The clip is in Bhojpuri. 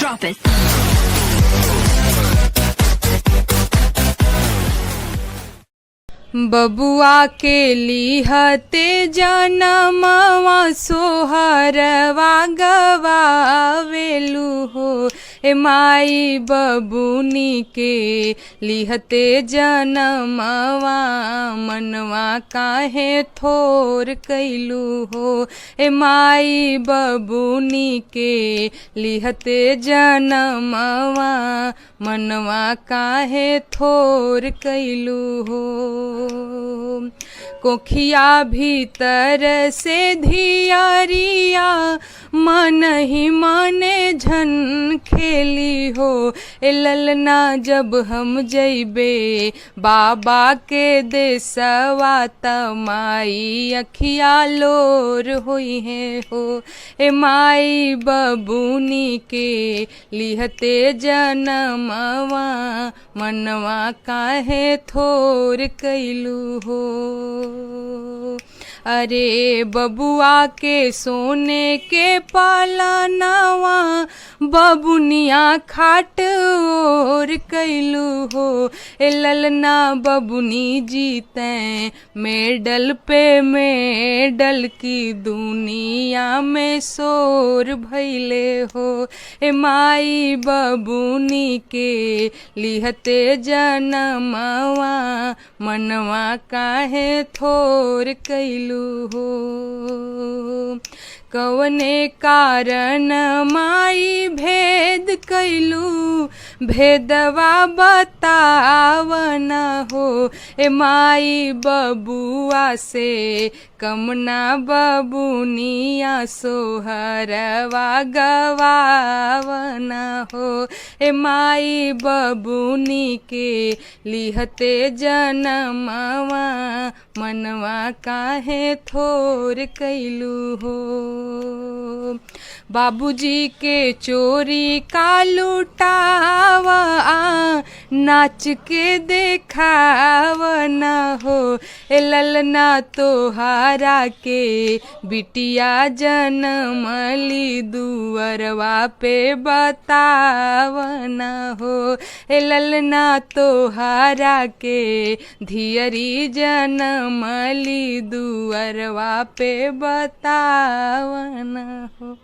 Drop it. बबुआ के लिहते जनमवा सोहरवा गवावेलू हो। ए माई बबुनी के लिहते जनमवा मनवा काहे थोर कैलू हो। ए माई बबुनी के लिहते जनमवा मनवा काहे थोर कैलू हो। कोखिया भीतर से धियरिया मन ही मने झन खेली हो। ए ललना जब हम जइबे बाबा के देसवा त माई अखिया लोर होई है हो। ए माई बबुनी के लिहते जनमवा मनवा काहे थोर कैलू हो। अरे बबुआ के सोने के पालनवा बबुनिया खाट और कैलू हो। ए ललना बबुनी जीते मेडल पे मेडल की दुनिया में शोर भैले हो। ए माई बबुनी के लिहते जनमवा मनवा काहे थोर कैलू हो। कवने कारण माई भेद कैलू भेदवा बतावना हो। ए माई बबुआ से कमना बबुनिया सोहरवा गवावना हो। ए माई बबुनी के लिहते जनमवा मनवा काहे थोर कैलू हो। बाबूजी के चोरी का लुटावा नाच के देखावना हो। ए ललना तोहारा के बिटिया जनमली दुअरवा पे बतावना हो। ए ललना तोहारा के धियरी जनमली दुअरवा पे बतावना हो।